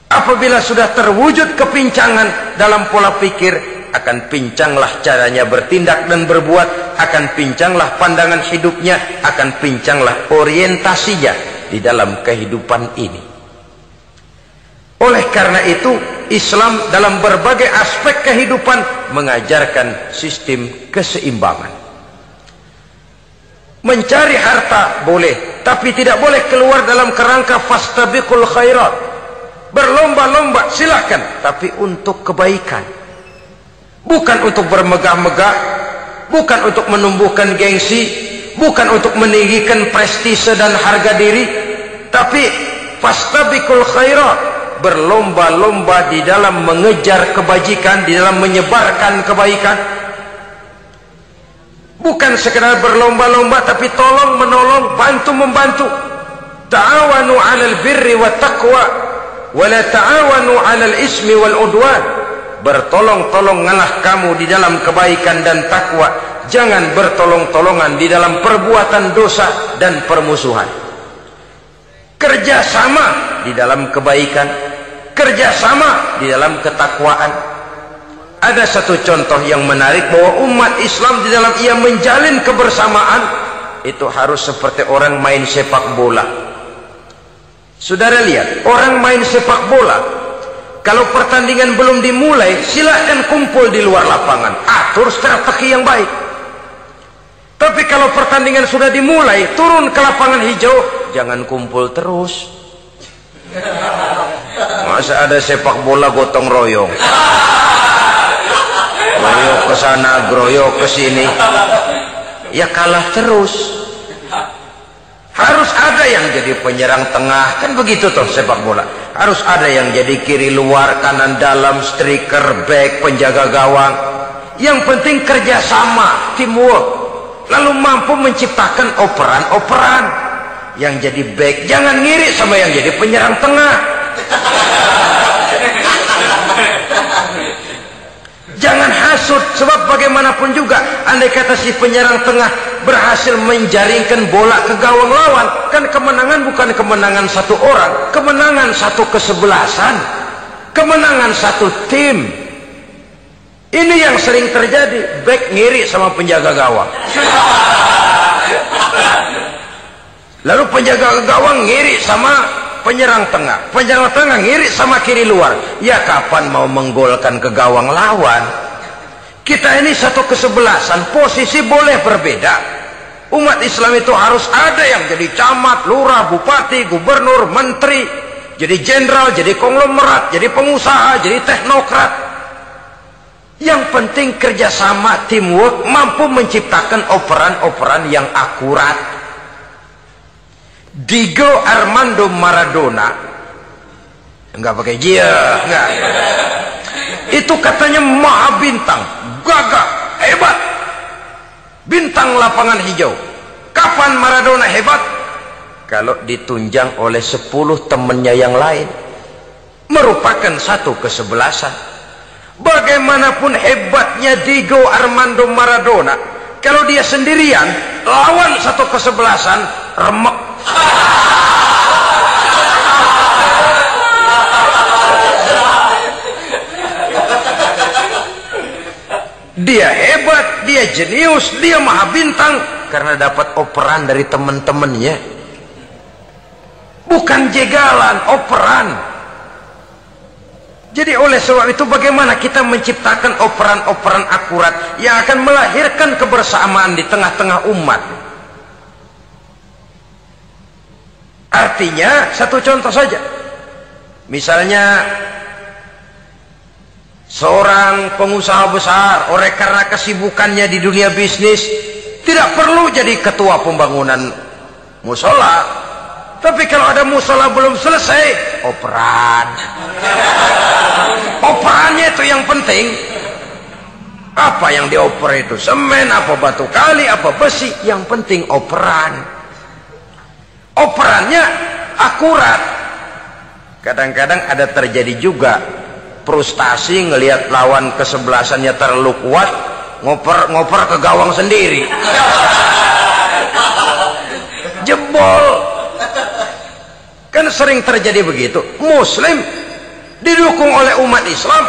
Apabila sudah terwujud kepincangan dalam pola pikir, akan pincanglah caranya bertindak dan berbuat, akan pincanglah pandangan hidupnya, akan pincanglah orientasinya di dalam kehidupan ini. Oleh karena itu, Islam dalam berbagai aspek kehidupan mengajarkan sistem keseimbangan. Mencari harta boleh, tapi tidak boleh keluar dalam kerangka fastabiqul khairat. Berlomba-lomba silahkan, tapi untuk kebaikan, bukan untuk bermegah-megah, bukan untuk menumbuhkan gengsi, bukan untuk meninggikan prestise dan harga diri, tapi fastabiqul khairat, berlomba-lomba di dalam mengejar kebajikan, di dalam menyebarkan kebaikan. Bukan sekedar berlomba-lomba, tapi tolong menolong, bantu membantu. Ta'awanu 'alal birri wat taqwa wala ta'awanu 'alal ismi wal udwan. Bertolong-tolonganlah kamu di dalam kebaikan dan takwa, jangan bertolong-tolongan di dalam perbuatan dosa dan permusuhan. Kerjasama di dalam kebaikan, kerjasama di dalam ketakwaan. Ada satu contoh yang menarik bahwa umat Islam di dalam ia menjalin kebersamaan itu harus seperti orang main sepak bola. Saudara lihat, orang main sepak bola, kalau pertandingan belum dimulai, silahkan kumpul di luar lapangan, atur strategi yang baik. Tapi kalau pertandingan sudah dimulai, turun ke lapangan hijau, jangan kumpul terus. Masa ada sepak bola gotong royong, groyok ke sana, groyok ke sini, ya kalah terus. Harus ada yang jadi penyerang tengah, kan begitu toh sepak bola. Harus ada yang jadi kiri luar, kanan dalam, striker, back, penjaga gawang. Yang penting kerjasama, teamwork, lalu mampu menciptakan operan-operan. Yang jadi back jangan ngiri sama yang jadi penyerang tengah. Jangan hasut, sebab bagaimanapun juga andai kata si penyerang tengah berhasil menjaringkan bola ke gawang lawan, kan kemenangan bukan kemenangan satu orang, kemenangan satu kesebelasan, kemenangan satu tim. Ini yang sering terjadi, back ngiri sama penjaga gawang, lalu penjaga gawang ngiri sama penyerang tengah, penyerang tengah ngiri sama kiri luar. Ya kapan mau menggolkan ke gawang lawan? Kita ini satu kesebelasan, posisi boleh berbeda. Umat Islam itu harus ada yang jadi camat, lurah, bupati, gubernur, menteri, jadi jenderal, jadi konglomerat, jadi pengusaha, jadi teknokrat. Yang penting kerjasama, teamwork, mampu menciptakan operan-operan yang akurat. Diego Armando Maradona, enggak pakai dia, enggak. Itu katanya maha bintang, gagah, hebat. bintang lapangan hijau. Kapan Maradona hebat? Kalau ditunjang oleh 10 temannya yang lain, merupakan satu kesebelasan. Bagaimanapun hebatnya Diego Armando Maradona, kalau dia sendirian lawan satu kesebelasan, remek. Dia hebat, dia jenius, dia maha bintang karena dapat operan dari teman-temannya. Bukan jegalan, operan. Jadi oleh sebab itu bagaimana kita menciptakan operan-operan akurat yang akan melahirkan kebersamaan di tengah-tengah umat. Artinya satu contoh saja. Misalnya seorang pengusaha besar, oleh karena kesibukannya di dunia bisnis, tidak perlu jadi ketua pembangunan musola. Tapi kalau ada musola belum selesai, operan. Operannya itu yang penting. Apa yang dioper itu? Semen, apa batu kali, apa besi? Yang penting operan. Operannya akurat. Kadang-kadang ada terjadi juga frustasi ngelihat lawan kesebelasannya terlalu kuat, ngoper ke gawang sendiri. Jebol. Kan sering terjadi begitu. Muslim didukung oleh umat Islam,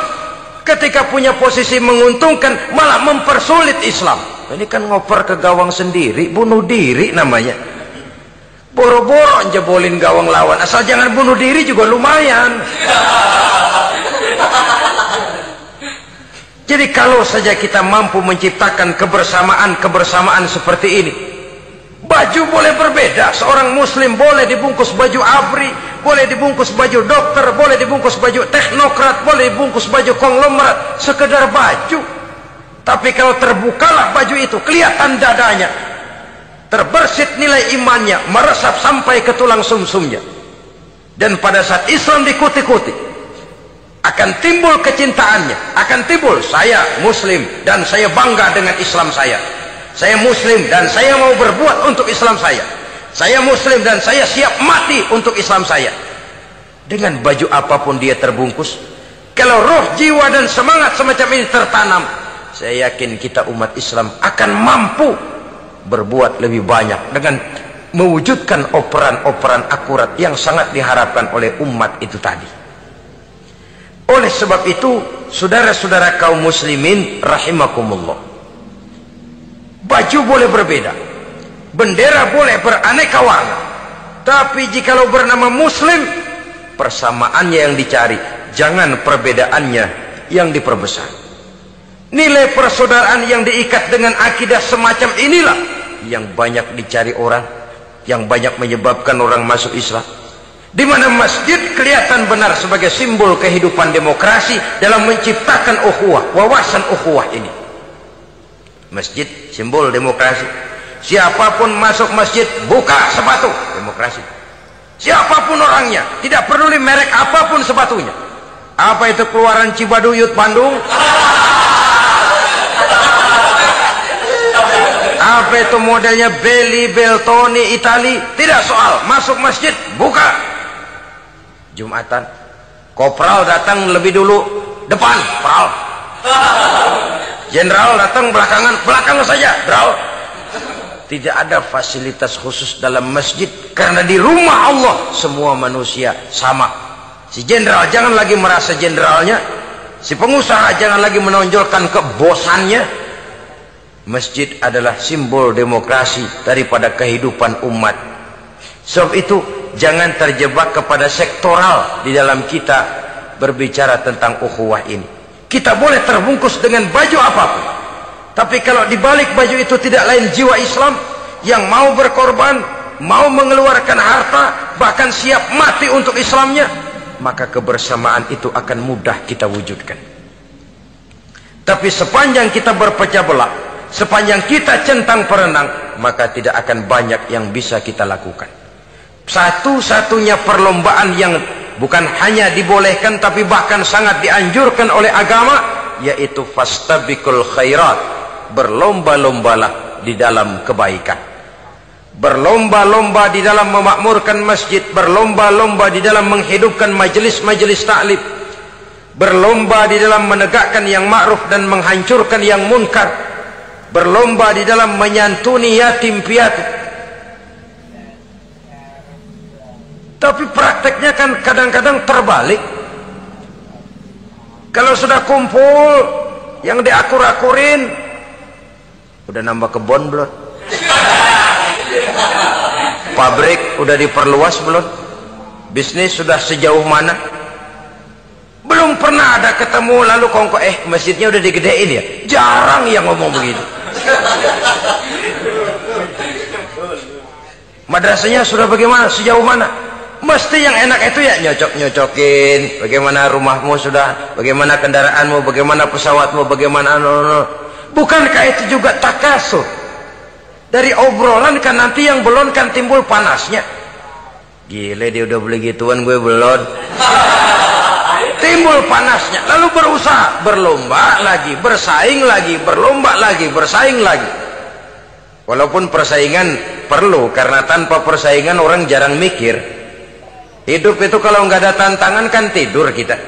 ketika punya posisi menguntungkan malah mempersulit Islam. Ini kan ngoper ke gawang sendiri, bunuh diri namanya. Boro-boro jebolin gawang lawan, asal jangan bunuh diri juga lumayan. Jadi kalau saja kita mampu menciptakan kebersamaan seperti ini, baju boleh berbeda. Seorang muslim boleh dibungkus baju ABRI, boleh dibungkus baju dokter, boleh dibungkus baju teknokrat, boleh dibungkus baju konglomerat, sekedar baju. Tapi kalau terbukalah baju itu, kelihatan dadanya, terbersit nilai imannya, meresap sampai ke tulang sumsumnya. Dan pada saat Islam dikuti-kuti, akan timbul kecintaannya, akan timbul, saya muslim dan saya bangga dengan Islam saya. Saya muslim dan saya mau berbuat untuk Islam saya. Saya muslim dan saya siap mati untuk Islam saya. Dengan baju apapun dia terbungkus, kalau roh, jiwa dan semangat semacam ini tertanam, saya yakin kita umat Islam akan mampu berbuat lebih banyak dengan mewujudkan operan-operan akurat yang sangat diharapkan oleh umat itu tadi. Oleh sebab itu, saudara-saudara kaum muslimin rahimakumullah, baju boleh berbeda, bendera boleh beraneka warna, tapi jikalau bernama muslim, persamaannya yang dicari, jangan perbedaannya yang diperbesar. Nilai persaudaraan yang diikat dengan akidah semacam inilah yang banyak dicari orang, yang banyak menyebabkan orang masuk Islam. Di mana masjid kelihatan benar sebagai simbol kehidupan demokrasi dalam menciptakan ukhuwah, wawasan ukhuwah ini. Masjid simbol demokrasi. Siapapun masuk masjid buka sepatu, demokrasi. Siapapun orangnya, tidak peduli merek apapun sepatunya. Apa itu keluaran Cibaduyut Bandung? Apa itu modelnya Belli Beltoni Itali? Tidak soal, masuk masjid buka. Jumatan, kopral datang lebih dulu depan, pral. Jenderal datang belakang saja, dral. Tidak ada fasilitas khusus dalam masjid, karena di rumah Allah semua manusia sama. Si jenderal jangan lagi merasa jenderalnya, si pengusaha jangan lagi menonjolkan kebosannya. Masjid adalah simbol demokrasi daripada kehidupan umat. Sebab itu jangan terjebak kepada sektoral di dalam kita berbicara tentang ukhuwah ini. Kita boleh terbungkus dengan baju apapun, tapi kalau di balik baju itu tidak lain jiwa Islam yang mau berkorban, mau mengeluarkan harta, bahkan siap mati untuk Islamnya, maka kebersamaan itu akan mudah kita wujudkan. Tapi sepanjang kita berpecah belah, sepanjang kita centang perenang, maka tidak akan banyak yang bisa kita lakukan. Satu-satunya perlombaan yang bukan hanya dibolehkan tapi bahkan sangat dianjurkan oleh agama, yaitu fastabiqul khairat, berlomba-lombalah di dalam kebaikan. Berlomba-lomba di dalam memakmurkan masjid, berlomba-lomba di dalam menghidupkan majelis-majelis taklim, berlomba di dalam menegakkan yang ma'ruf dan menghancurkan yang munkar, berlomba di dalam menyantuni yatim piatu. Tapi prakteknya kan kadang-kadang terbalik. Kalau sudah kumpul yang diakur-akurin, udah nambah kebon belum? Pabrik udah diperluas belum? Bisnis sudah sejauh mana? Belum pernah ada ketemu lalu kongko masjidnya udah digedein ya. Jarang yang ngomong begitu. Madrasahnya sudah bagaimana, sejauh mana? Mesti yang enak itu ya nyocok-nyocokin. Bagaimana rumahmu sudah, bagaimana kendaraanmu, bagaimana pesawatmu, bagaimana bukankah itu juga takasur? Dari obrolan kan nanti yang belum kan timbul panasnya. Gile dia udah beli gituan, gue belum. Timbul panasnya, lalu berusaha, berlomba lagi, bersaing lagi, berlomba lagi, bersaing lagi. Walaupun persaingan perlu, karena tanpa persaingan orang jarang mikir. Hidup itu kalau nggak ada tantangan kan tidur kita.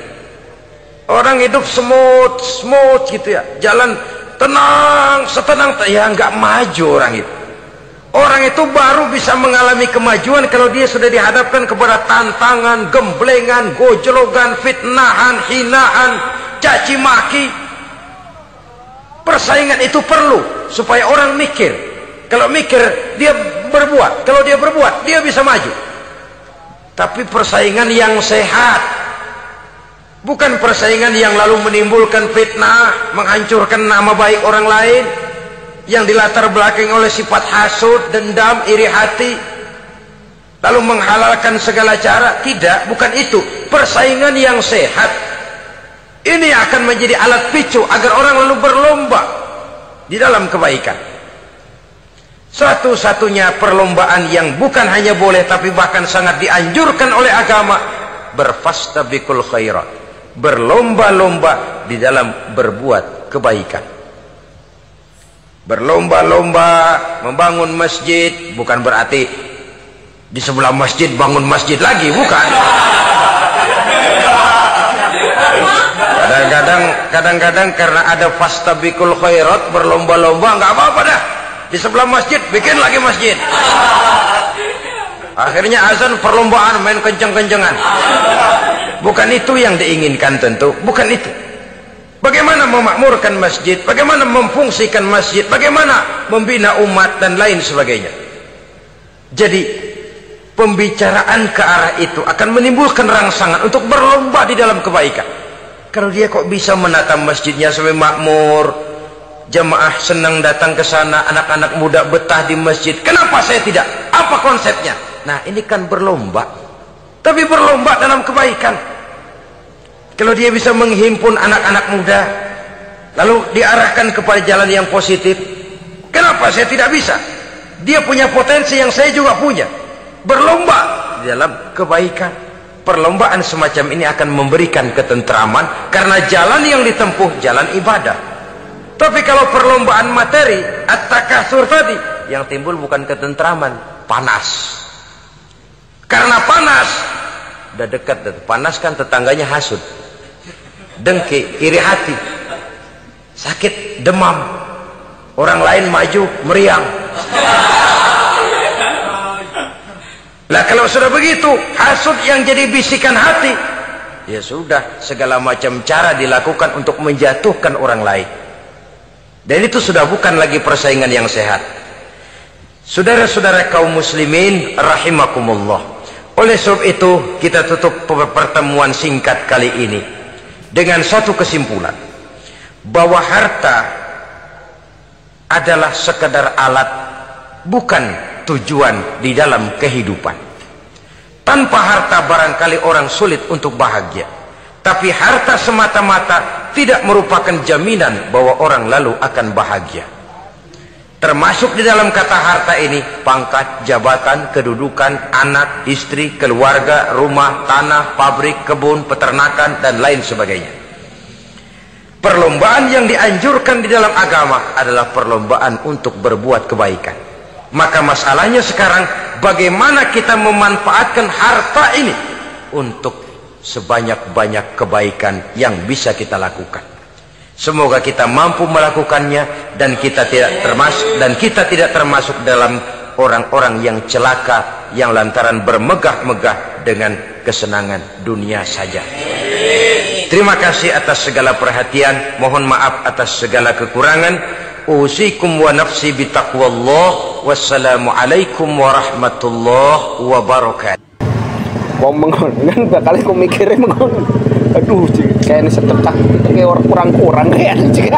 Orang hidup smooth gitu ya, jalan tenang, setenang ya nggak maju orang itu. Orang itu baru bisa mengalami kemajuan kalau dia sudah dihadapkan kepada tantangan, gemblengan, gojlogan, fitnahan, hinaan, caci maki. Persaingan itu perlu supaya orang mikir. Kalau mikir dia berbuat, kalau dia berbuat dia bisa maju. Tapi persaingan yang sehat, bukan persaingan yang lalu menimbulkan fitnah, menghancurkan nama baik orang lain, yang dilatar belakangi oleh sifat hasud, dendam, iri hati, lalu menghalalkan segala cara. Tidak, bukan itu. Persaingan yang sehat ini akan menjadi alat picu agar orang lalu berlomba di dalam kebaikan. Satu-satunya perlombaan yang bukan hanya boleh tapi bahkan sangat dianjurkan oleh agama, berfastabiqul khairat, berlomba-lomba di dalam berbuat kebaikan. Berlomba-lomba membangun masjid bukan berarti di sebelah masjid bangun masjid lagi, bukan. Kadang-kadang karena ada fastabiqul khairat, berlomba-lomba, nggak apa-apa dah. Di sebelah masjid bikin lagi masjid. Akhirnya azan perlombaan main kenceng-kencengan. Bukan itu yang diinginkan tentu, bukan itu. Bagaimana memakmurkan masjid, bagaimana memfungsikan masjid, bagaimana membina umat dan lain sebagainya. Jadi pembicaraan ke arah itu akan menimbulkan rangsangan untuk berlomba di dalam kebaikan. Kalau dia kok bisa menata masjidnya sampai makmur, jamaah senang datang ke sana, anak-anak muda betah di masjid, kenapa saya tidak? Apa konsepnya? Nah, ini kan berlomba, tapi berlomba dalam kebaikan. Kalau dia bisa menghimpun anak-anak muda lalu diarahkan kepada jalan yang positif, kenapa saya tidak bisa? Dia punya potensi yang saya juga punya. Berlomba di dalam kebaikan. Perlombaan semacam ini akan memberikan ketentraman karena jalan yang ditempuh jalan ibadah. Tapi kalau perlombaan materi, at-takasur tadi, yang timbul bukan ketentraman, panas. Karena panas, udah dekat, panas kan tetangganya hasud, dengki, iri hati, sakit, demam, orang lain maju, meriang. Lah kalau sudah begitu, hasud yang jadi bisikan hati, ya sudah, segala macam cara dilakukan untuk menjatuhkan orang lain. Dan itu sudah bukan lagi persaingan yang sehat. Saudara-saudara kaum muslimin rahimakumullah. Oleh sebab itu kita tutup pertemuan singkat kali ini dengan satu kesimpulan, bahwa harta adalah sekedar alat, bukan tujuan di dalam kehidupan. Tanpa harta barangkali orang sulit untuk bahagia. Tapi harta semata-mata tidak merupakan jaminan bahwa orang lalu akan bahagia. Termasuk di dalam kata harta ini pangkat, jabatan, kedudukan, anak, istri, keluarga, rumah, tanah, pabrik, kebun, peternakan, dan lain sebagainya. Perlombaan yang dianjurkan di dalam agama adalah perlombaan untuk berbuat kebaikan. Maka masalahnya sekarang, bagaimana kita memanfaatkan harta ini untuk sebanyak-banyak kebaikan yang bisa kita lakukan. Semoga kita mampu melakukannya dan kita tidak termasuk dalam orang-orang yang celaka yang lantaran bermegah-megah dengan kesenangan dunia saja. Terima kasih atas segala perhatian, mohon maaf atas segala kekurangan. Usikum wa nafsi bitaqwallah. Wassalamualaikum warahmatullahi wabarakatuh. Wong mengon kan bakal aku mikirnya mengon. Aduh, kayak ini sedekah kayak orang kurang-kurang kayak anjing.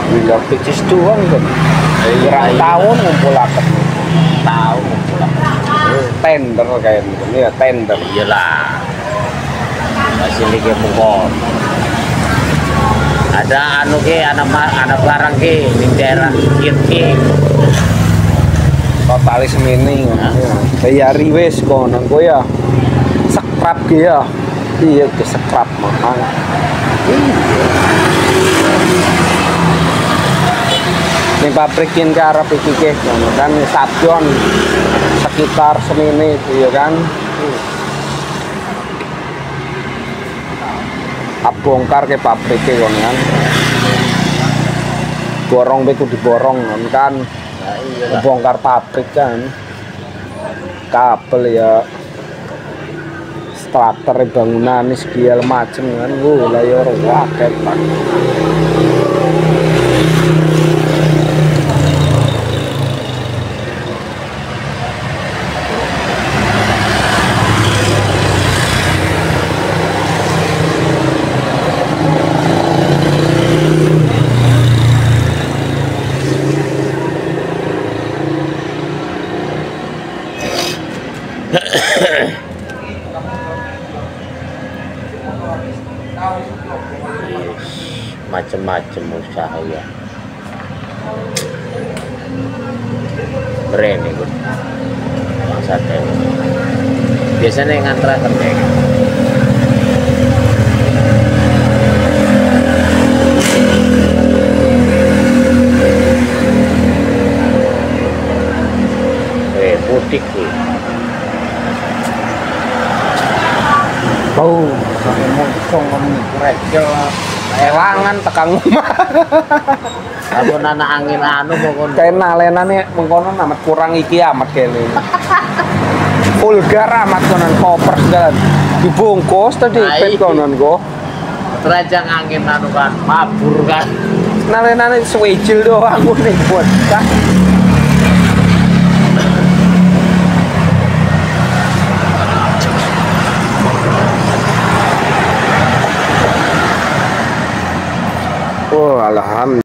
Bila picis doang kan, berapa tahun ngumpulakan, tahun tender kayak ini ya tender. Iyalah, masih lagi pokok. Ada anu ke, anak barang ke, di daerah kiri. Totalis semini, kayak riwes konon gue ya, sekrap dia, iya ke sekrap mahal. Ini pabrikin ke arah pikir kan stadion sekitar semini ya kan. Bongkar ke pabrik kan. Borong itu diborong kan. Bongkar pabrik kan. Kabel ya. Starter bangunan segala macam kan. Lah ya waket Pak. Macam-macam usaha ya. Berani gue masa teh. Biasanya ngantrakan kayak gitu. Putih gue. Bau, sampai muncung rekel ewangan tekan rumah. Aku nana angin anu mongkon. Kayak nalenane mengkono amat kurang iki amat kene. Vulgar amat konon koper segala. Dibungkus tadi pet konon go. Terajang angin anu kan mabur kan. Nalenane swejil doang nih buat. Oh, alhamdulillah.